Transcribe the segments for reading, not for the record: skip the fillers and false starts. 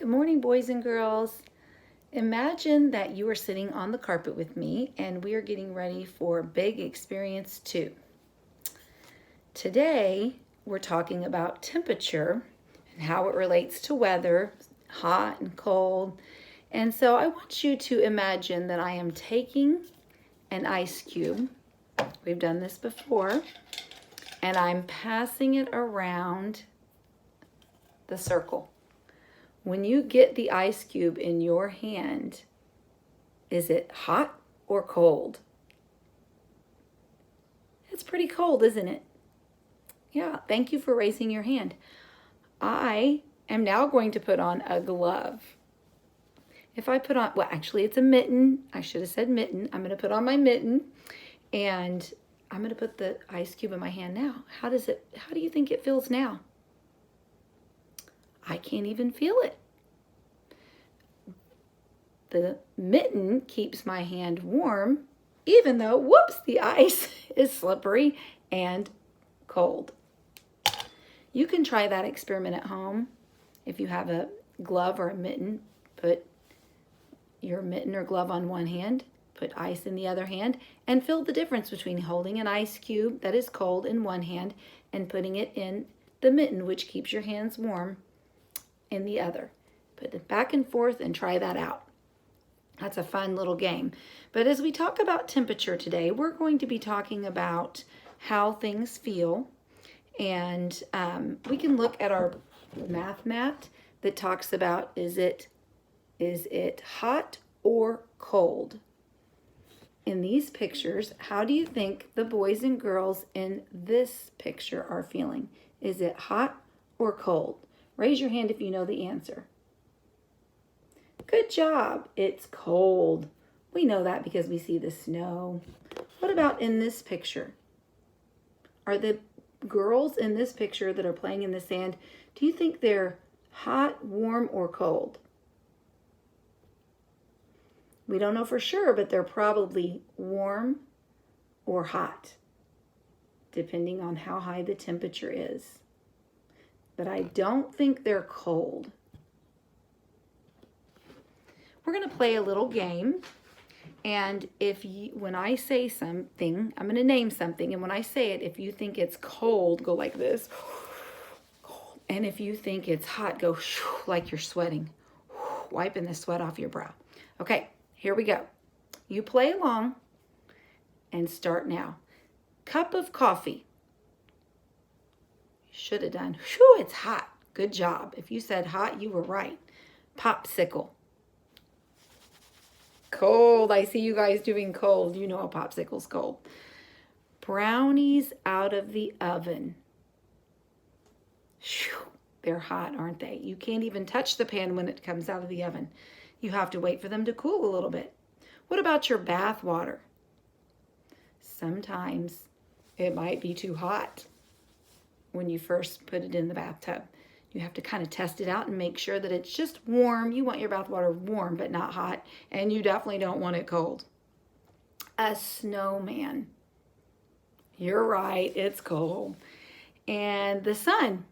Good morning, boys and girls. Imagine that you are sitting on the carpet with me and we are getting ready for Big Experience 2. Today, we're talking about temperature and how it relates to weather, hot and cold. And so I want you to imagine that I am taking an ice cube. We've done this before. And I'm passing it around the circle. When you get the ice cube in your hand, is it hot or cold? It's pretty cold, isn't it? Yeah, thank you for raising your hand. I am now going to put on a glove. If I put on, well, actually it's a mitten. I should have said mitten. I'm going to put on my mitten and I'm going to put the ice cube in my hand now. How do you think it feels now? I can't even feel it. The mitten keeps my hand warm, even though, whoops, the ice is slippery and cold. You can try that experiment at home. If you have a glove or a mitten, put your mitten or glove on one hand, put ice in the other hand, and feel the difference between holding an ice cube that is cold in one hand and putting it in the mitten, which keeps your hands warm, in the other. Put it back and forth and try that out. That's a fun little game. But as we talk about temperature today, we're going to be talking about how things feel. And we can look at our math mat that talks about is it hot or cold? In these pictures, how do you think the boys and girls in this picture are feeling? Is it hot or cold? Raise your hand if you know the answer. Good job. It's cold. We know that because we see the snow. What about in this picture? Are the girls in this picture that are playing in the sand, do you think they're hot, warm, or cold? We don't know for sure, but they're probably warm or hot, depending on how high the temperature is. But I don't think they're cold. We're going to play a little game. And when I say something, I'm going to name something. And when I say it, if you think it's cold, go like this. And if you think it's hot, go like you're sweating. Wiping the sweat off your brow. Okay, here we go. You play along and start now. Cup of coffee. Should have done. Whew, it's hot. Good job. If you said hot, you were right. Popsicle. Cold. I see you guys doing cold. You know a popsicle's cold. Brownies out of the oven. Whew, they're hot, aren't they? You can't even touch the pan when it comes out of the oven. You have to wait for them to cool a little bit. What about your bath water? Sometimes it might be too hot when you first put it in the bathtub. You have to kind of test it out and make sure that it's just warm. You want your bath water warm but not hot, and you definitely don't want it cold. A snowman. You're right, it's cold. And the sun.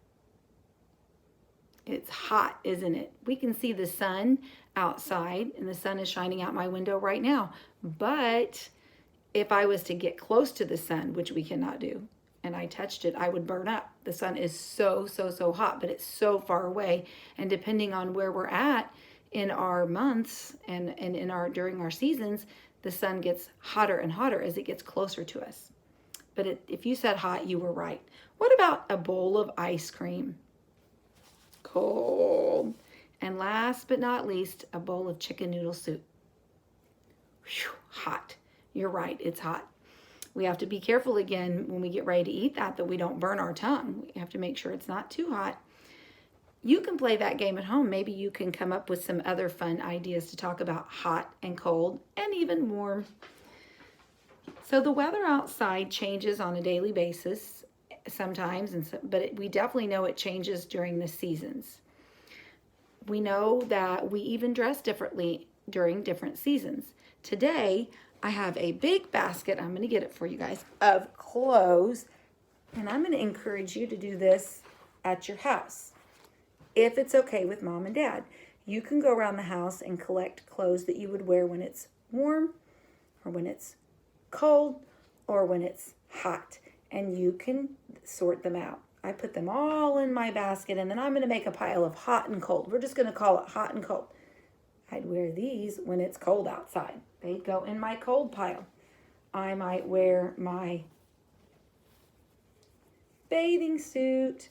It's hot, isn't it? We can see the sun outside, and the sun is shining out my window right now. But if I was to get close to the sun, which we cannot do, and I touched it, I would burn up. The sun is so hot, but it's so far away. And depending on where we're at in our months and during our seasons, the sun gets hotter and hotter as it gets closer to us. But if you said hot, you were right. What about a bowl of ice cream? Cold. And last but not least, a bowl of chicken noodle soup. Whew, hot. You're right, it's hot. We have to be careful again when we get ready to eat that we don't burn our tongue. We have to make sure it's not too hot. You can play that game at home. Maybe you can come up with some other fun ideas to talk about hot and cold and even warm. So the weather outside changes on a daily basis sometimes, but we definitely know it changes during the seasons. We know that we even dress differently during different seasons. Today, I have a big basket, I'm going to get it for you guys, of clothes. And I'm going to encourage you to do this at your house, if it's okay with mom and dad. You can go around the house and collect clothes that you would wear when it's warm or when it's cold or when it's hot, and you can sort them out. I put them all in my basket, and then I'm going to make a pile of hot and cold. We're just going to call it hot and cold. I'd wear these when it's cold outside. They'd go in my cold pile. I might wear my bathing suit.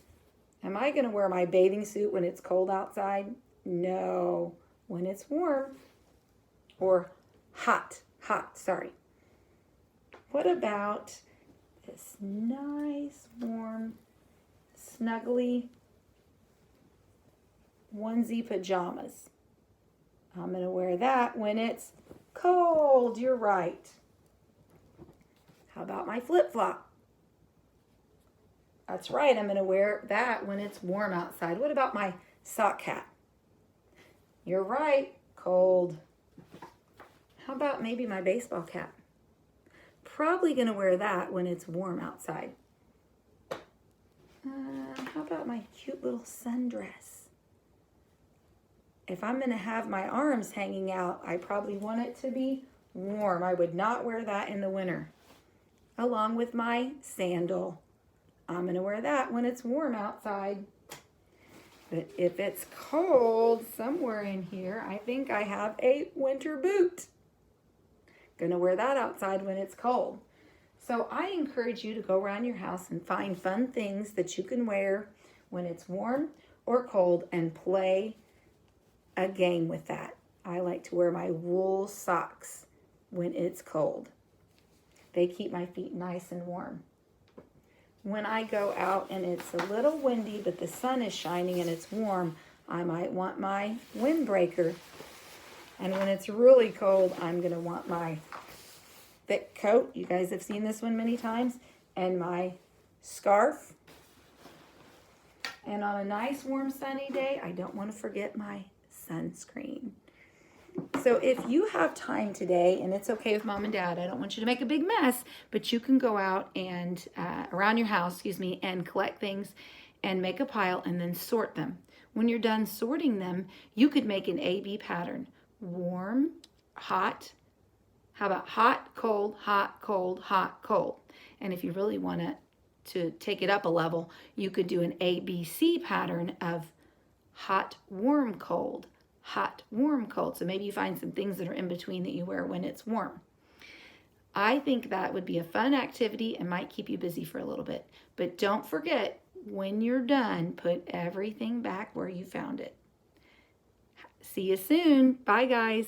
Am I going to wear my bathing suit when it's cold outside? No, when it's warm or hot, sorry. What about this nice, warm, snuggly onesie pajamas? I'm going to wear that when it's cold. You're right. How about my flip-flop? That's right. I'm going to wear that when it's warm outside. What about my sock hat? You're right. Cold. How about maybe my baseball cap? Probably going to wear that when it's warm outside. How about my cute little sundress? If I'm going to have my arms hanging out, I probably want it to be warm. I would not wear that in the winter. Along with my sandal. I'm going to wear that when it's warm outside. But if it's cold somewhere in here, I think I have a winter boot. Gonna wear that outside when it's cold. So I encourage you to go around your house and find fun things that you can wear when it's warm or cold and play a game with that. I like to wear my wool socks when it's cold. They keep my feet nice and warm. When I go out and it's a little windy but the sun is shining and it's warm, I might want my windbreaker. And when it's really cold, I'm going to want my thick coat. You guys have seen this one many times. And my scarf. And on a nice, warm, sunny day, I don't want to forget my sunscreen. So if you have time today, and it's okay with Mom and Dad, I don't want you to make a big mess, but you can go out and around your house, and collect things and make a pile and then sort them. When you're done sorting them, you could make an A-B pattern. Warm, hot. How about hot, cold, hot, cold, hot, cold? And if you really want to take it up a level, you could do an ABC pattern of hot, warm, cold, hot, warm, cold. So maybe you find some things that are in between that you wear when it's warm. I think that would be a fun activity and might keep you busy for a little bit. But don't forget, when you're done, put everything back where you found it. See you soon. Bye, guys.